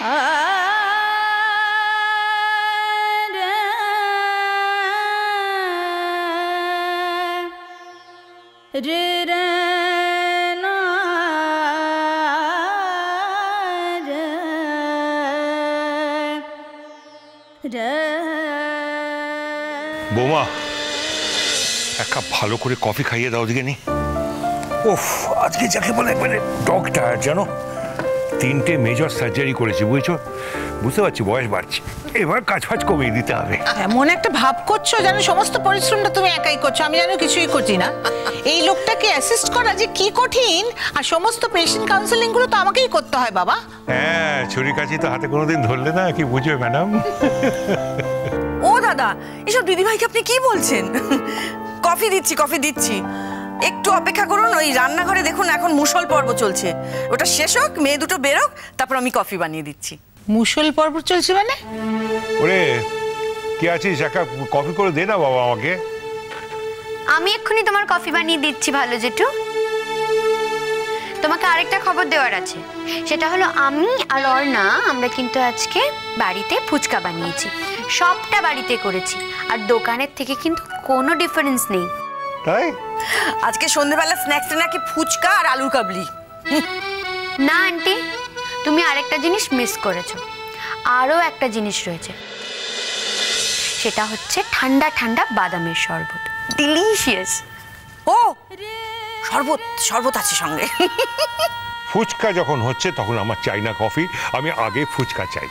বৌমা, এক কাপ ভালো করে কফি খাইয়ে দাও দিকে নি। ওফ, আজকে যাকে বলে একবারে ডক্টর জানো, 3টে মেজর সার্জারি করেছি, বুঝছো? বুঝতে পারছি বয়স বাড়ছে, এবার কাজ ফাজ কমিয়ে দিতে হবে। এমন একটা ভাব করছো যেন সমস্ত পরিশ্রমটা তুমি একাই করছো, আমি যেন কিছুই করছি না। এই লোকটাকে অ্যাসিস্ট করা যে কি কঠিন, আর সমস্ত পেশেন্ট কাউন্সেলিং গুলো তো আমাকেই করতে হয় বাবা। হ্যাঁ, ছুরি কাছি তো হাতে কোনোদিন ধরলে না, কি বুঝবে ম্যাডাম? ও দাদা, এসব দিদিভাইকে আপনি কি বলছেন? কফি দিচ্ছি, কফি দিচ্ছি, একটু অপেক্ষা করুন। ওই রান্নাঘরে দেখুন এখন মুষল পর্ব চলছে, ওটা শেষ হোক, মেয়ে দুটো বেরোক, তারপর আমি কফি বানিয়ে দিচ্ছি। মুষল পর্ব চলছে মানে? ওরে কি আছিস, একটা কফি করে দে না বাবা আমাকে। আমি এক্ষুনি তোমার কফি বানিয়ে দিচ্ছি ভালো জেঠু। তোমাকে আরেকটা খবর দেওয়ার আছে, সেটা হলো আমি আর অর্ণা আমরা কিন্তু আজকে বাড়িতে ফুচকা বানিয়েছি, সবটা বাড়িতে করেছি, আর দোকানের থেকে কিন্তু কোনো ডিফারেন্স নেই। তাই আজকে সন্ধ্যাবেলা স্ন্যাক্সে নাকি ফুচকা আর আলুর কাবলি। না আন্টি, তুমি আরেকটা জিনিস মিস করেছো। আরও একটা জিনিস রয়েছে, সেটা হচ্ছে ঠান্ডা ঠান্ডা বাদামের শরবত, ডিলিশিয়াস। ও শরবত, শরবত আছে সঙ্গে। ফুচকা যখন হচ্ছে তখন আমার চাই না কফি, আমি আগে ফুচকা চাই।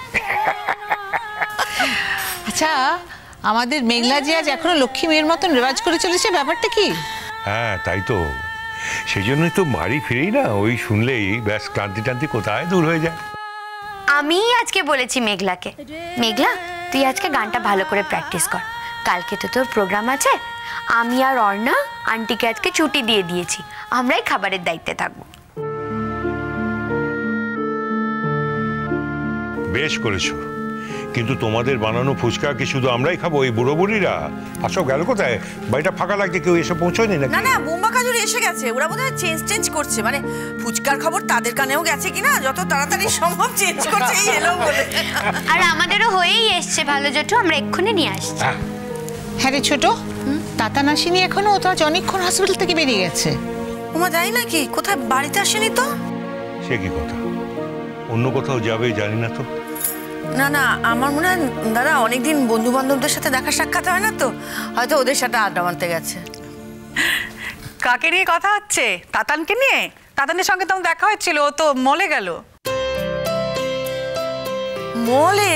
আচ্ছা, আমাদের মেঘলা যে আজ এখনো লক্ষ্মী মেয়ের মতন রেওয়াজ করে চলেছে, ব্যাপারটা কি? হ্যাঁ তাই তো, সেই জন্যই তো বাড়ি ফিরেই না, ওই শুনলেই ব্যাস ক্লান্তি টান্তি কোথায় দূর হয়ে যায়। আমি আজকে বলেছি মেঘলাকে, মেঘলা তুই আজকে গানটা ভালো করে প্র্যাকটিস কর, কালকে তো তোর প্রোগ্রাম আছে। আমি আর অর্ণা আন্টিকে আজকে ছুটি দিয়ে দিয়েছি, আমরাই খাবারের দায়িত্বে থাকবো। বেশ করেছো, কিন্তু তোমাদের বানানো ফুচকা কি শুধু আমরাই খাবো, ওই বুড়ো বুড়িরা? আসো গেল কোথায়? বাড়িটা ফাঁকা লাগছে, কেউ এসে পৌঁছয়নি নাকি? না না, বোম্বা খাজুরি এসে গেছে, ওরা বোধহয় চেঞ্জ করছে, মানে ফুচকার খবর তাদের কানেও গেছে কিনা, যত তাড়াতাড়ি সম্ভব চেঞ্জ করছে এই এলো বলে। আর আমাদেরও হয়েই এসছে ভালো জেঠু, আমরা এক্ষুনি নিয়ে আসছি। হ্যাঁ রে ছোট, তাতা নাসিনি এখনো? ও তো আজ অনেকক্ষণ হসপিটাল থেকে বেরিয়ে গেছে। ওমা যাই নাকি, কোথায় বাড়িতে আসেনি তো? সে কি কথা, অন্য কোথাও যাবে জানি না তো। না না, আমার মনে হয় দাদা অনেকদিন বন্ধু বান্ধবদের সাথে দেখা সাক্ষাৎ হয় না তো, হয়তো ওদের সাথে আড্ডা মারতে গেছে। কাকে নিয়ে কথা হচ্ছে? তাতানকে নিয়ে? তাতানের সঙ্গে তো দেখা হয়েছিল, ও তো মলে গেল। মলে?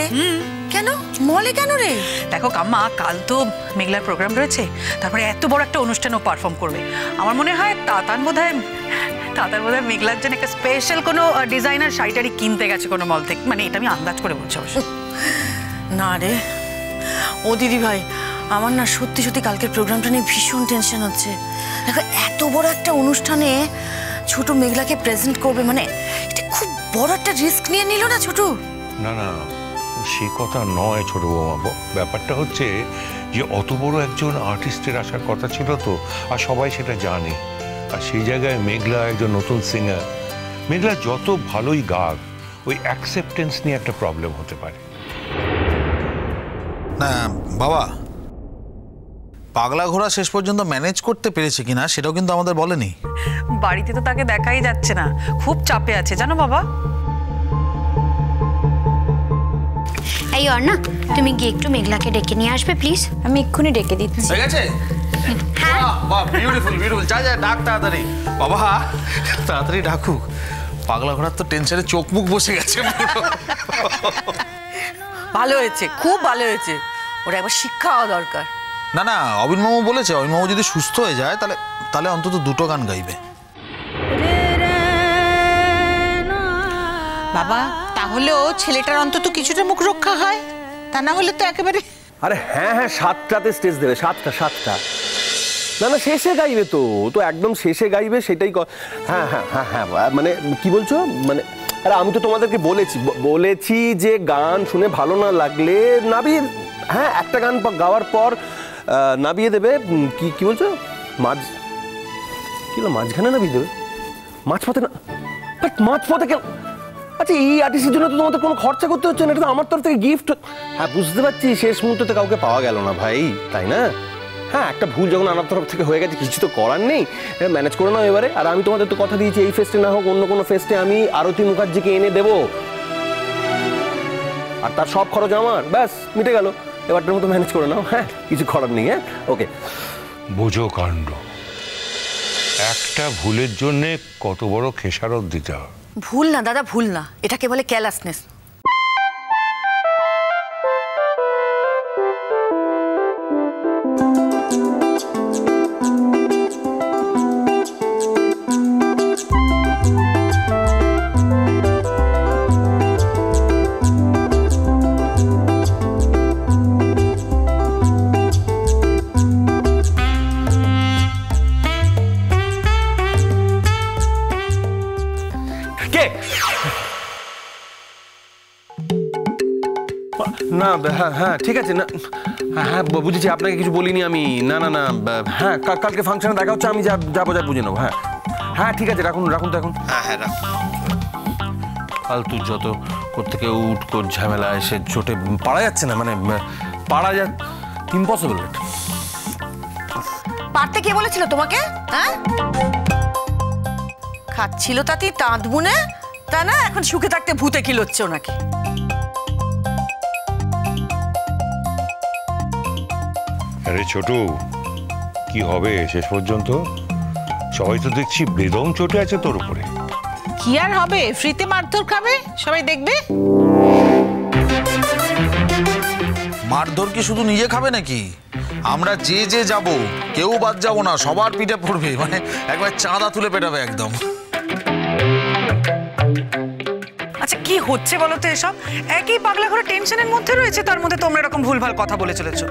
কেন মলে কেন রে? দেখো কাম্মা, কাল তো মেঘলার প্রোগ্রাম রয়েছে, তারপরে এত বড় একটা অনুষ্ঠানও পারফর্ম করবে। আমার মনে হয় তাতান বোধহয় মেঘলার জন্য একটা স্পেশাল কোনো ডিজাইনার শাড়িটারি কিনতে গেছে কোনো মল থেকে, মানে এটা আমি আন্দাজ করে বলছি অবশ্য। না রে ও দিদি ভাই, আমার না সত্যি সত্যি কালকের প্রোগ্রামটা নিয়ে ভীষণ টেনশন হচ্ছে। দেখো এত বড় একটা অনুষ্ঠানে ছোট মেঘলাকে প্রেজেন্ট করবে, মানে এটা খুব বড় একটা রিস্ক নিয়ে নিল না ছোট? না না, সে কথা নয় ছোট বৌমা, ব্যাপারটা হচ্ছে যে অত বড় একজন আর্টিস্টের আসার কথা ছিল তো, আর সবাই সেটা জানে। আর সেই জায়গায় মেঘলা একজন নতুন সিঙ্গার, মেঘলা যত ভালোই গাক, ওই অ্যাকসেপ্টেন্স নিয়ে একটা প্রবলেম হতে পারে। না বাবা, পাগলা ঘোড়া শেষ পর্যন্ত ম্যানেজ করতে পেরেছে কিনা সেটাও কিন্তু আমাদের বলেনি। বাড়িতে তো তাকে দেখাই যাচ্ছে না, খুব চাপে আছে জানো বাবা। এই অর্ণা, তুমি গিয়ে একটু মেঘলাকে ডেকে নিয়ে আসবে প্লিজ। আমি এক্ষুনি ডেকে দিচ্ছি। হয়ে গেছে? বাহ, বিউটিফুল বিউটিফুল, যা যা ডাক তাড়াতাড়ি বাবা, তাড়াতাড়ি ডাকুক। পাগলা ঘোড়ার তো টেনশনে চোখ মুখ বসে গেছে। ভালো হয়েছে, খুব ভালো হয়েছে, ওরা একবার শিক্ষা হওয়া দরকার। না না, অবিন মামু বলেছে অবিন মামু যদি সুস্থ হয়ে যায় তাহলে অন্তত 2টো গান গাইবে। বাবা, তাহলেও ছেলেটার অন্তত কিছুটা মুখ রক্ষা হয়, তা না হলে তো একেবারে। আরে হ্যাঁ হ্যাঁ, 7টাতে স্টেজ দেবে, 7টা। না না, শেষে গাইবে তো, তো একদম শেষে গাইবে, সেটাই। হ্যাঁ হ্যাঁ হ্যাঁ হ্যাঁ, মানে কি বলছো? মানে আরে আমি তো তোমাদেরকে বলেছি যে গান শুনে ভালো না লাগলে নাবিয়ে, হ্যাঁ একটা গান গাওয়ার পর নাবিয়ে দেবে। কি বলছো? কি হলো, মাঝখানে নাবিয়ে দেবে? মাঝপথে না, মাঝপথে কেন? আচ্ছা এই আর্টিস্টের জন্য তো তোমাদের কোনো খরচা করতে হচ্ছে না, এটা তো আমার তরফ থেকে গিফট। হ্যাঁ বুঝতে পারছি শেষ মুহূর্তে কাউকে পাওয়া গেল না ভাই, তাই না? হ্যাঁ একটা ভুল যখন আমার তরফ থেকে হয়ে গেছে কিছু তো করার নেই, ম্যানেজ করে নাও এবারে। আর আমি তোমাদের তো কথা দিয়েছি এই ফেস্টে না হোক অন্য কোনো ফেস্টে আমি আরতি মুখার্জিকে এনে দেবো, আর তার সব খরচ আমার, ব্যাস মিটে গেল। এবারটার মতো ম্যানেজ করে নাও, হ্যাঁ কিছু করার নেই। হ্যাঁ ওকে। বোঝো কাণ্ড, একটা ভুলের জন্যে কত বড় খেসারত দিতে হয়। ভুল না দাদা, ভুল না, এটাকে বলে কেয়ারলেসনেস। না হ্যাঁ হ্যাঁ ঠিক আছে, না হ্যাঁ হ্যাঁ বুঝেছি, আপনাকে কিছু বলিনি আমি। না না না হ্যাঁ কালকে ফাংশনে দেখা হচ্ছে, আমি যাবো যা বুঝে নেবো। হ্যাঁ হ্যাঁ ঠিক আছে, রাখুন রাখুন তো এখন। হ্যাঁ হ্যাঁ রাখ। ফালতু যত কোত্থেকে উটকোট ঝামেলা এসে চোটে পারা যাচ্ছে না, মানে পারা যা ইম্পসিবল। পারতে কে বলেছিল তোমাকে? হ্যাঁ খাচ্ছিল তাতেই তাঁত বুনে, তা না এখন সুখে থাকতে ভূতে কিলোচ্ছে ওনাকে। আরে ছোটু, কি হবে শেষ পর্যন্ত? সবাই তো দেখছি বেদম চটে আছে তোর উপরে। কি আর হবে, ফ্রিতে মারধর খাবে, সবাই দেখবে। মারধর কি শুধু নিজে খাবে নাকি? আমরা যে যে যাব কেউ বাদ যাবো না, সবার পিঠে পড়বে, মানে একবার চাঁদা তুলে পেটাবে একদম। আচ্ছা কি হচ্ছে বলো তো এসব? একই পাগলা ঘোরা টেনশনের মধ্যে রয়েছে, তার মধ্যে তোমরা এরকম ভুলভাল কথা বলে চলেছো।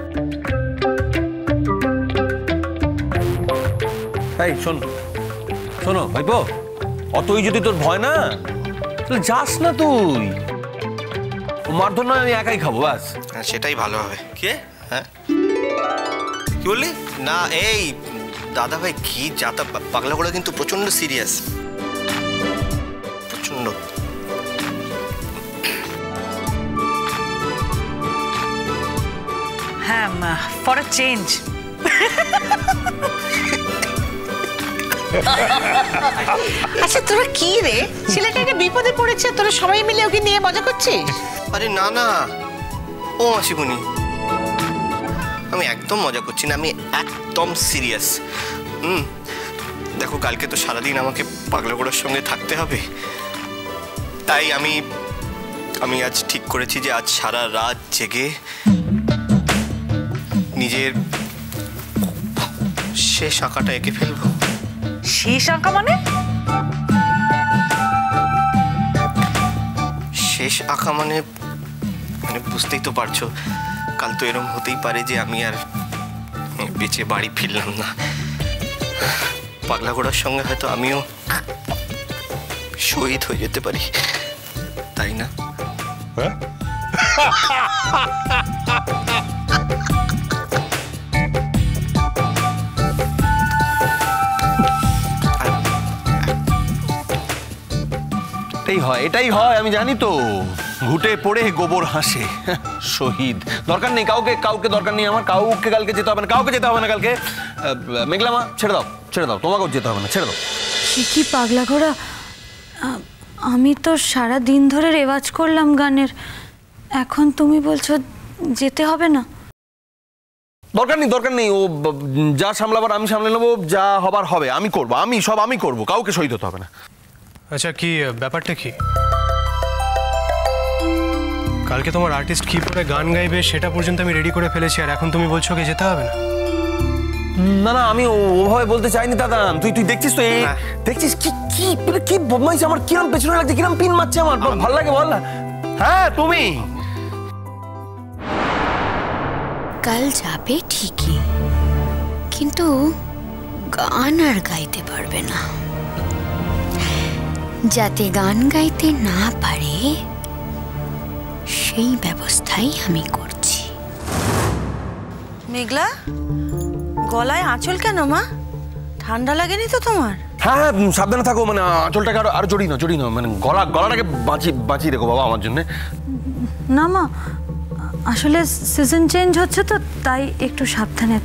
এই শোন, শোনো ভাইপো, অতই যদি তোর ভয় না তাহলে যাস না তুই। মারধর নয়, আমি একাই খাবো ব্যাস। হ্যাঁ সেটাই ভালো হবে। কে? হ্যাঁ কি বললি? না এই দাদা ভাই কি যাতা, পাগলা ঘোড়া কিন্তু প্রচন্ড সিরিয়াস, প্রচন্ড। হ্যাঁ ফর আ চেঞ্জ। আচ্ছা তোরা কি রে, ছেলেটা একটা বিপদে পড়েছে, তোরা সবাই মিলে ওকে নিয়ে মজা করছিস? আরে না না ও মাসিমণি, আমি একদম মজা করছি না, আমি একদম সিরিয়াস। দেখো কালকে তো সারাদিন আমাকে পাগলা ঘোড়ার সঙ্গে থাকতে হবে, তাই আমি আজ ঠিক করেছি যে আজ সারা রাত জেগে নিজের শেষ আঁকাটা এঁকে ফেলবো। শেষ আঁকা মানে? শেষ আঁকা মানে বুঝতেই তো পারছো, কাল তো এরকম হতেই পারে যে আমি আর বেঁচে বাড়ি ফিরলাম না। পাগলা ঘোড়ার সঙ্গে হয়তো আমিও শহীদ হয়ে যেতে পারি, তাই না? হ্যাঁ এটাই হয় আমি জানি তো, ঘুটে পড়ে গোবর হাসে শহীদ। দরকার নেই কাউকে দরকার নেই আমার, কাউকে কালকে যেতে হবে না, কাউকে যেতে হবে না কালকে। মেঘলামা ছেড়ে দাও, তোমাকেও যেতে হবে না, ছেড়ে দাও। কি পাগলা ঘোড়া, আমি তো সারা দিন ধরে রেওয়াজ করলাম গানের, এখন তুমি বলছো যেতে হবে না? দরকার নেই, ও যা সামলাবার আমি সামলে নেবো, যা হবার হবে আমি করবো, আমি করবো, কাউকে শহীদ হতে হবে না। আচ্ছা কি ব্যাপারটা কি? কালকে তোমার আর্টিস্ট কি পরে গান গাইবে সেটা পর্যন্ত আমি রেডি করে ফেলেছি, আর এখন তুমি বলছো কি যেতে হবে না? না না আমি ওভাবে বলতে চাইনি দাদা। তুই দেখছিস তো, দেখছিস কি বদমাইশ, আমার কিরম পেছনে লাগছে, কিরম পিন মারছে আমার, ভালো লাগে বল না? হ্যাঁ তুমি কাল যাবে ঠিকই, কিন্তু গান আর গাইতে পারবে না। যাতে গান গাইতে না পারে সেই ব্যবস্থাই আমি করছি। মেঘলা, গলায় আঁচল কেন মা? ঠান্ডা লাগেনি তো তোমার? হ্যাঁ হ্যাঁ সাবধানে থাকো, মানে আঁচলটাকে আরো জড়িয়ে নাও, মানে গলাটাকে বাঁচিয়ে রেখো বাবা আমার জন্য। না মা, আসলে সিজন চেঞ্জ হচ্ছে তো তাই একটু সাবধানে।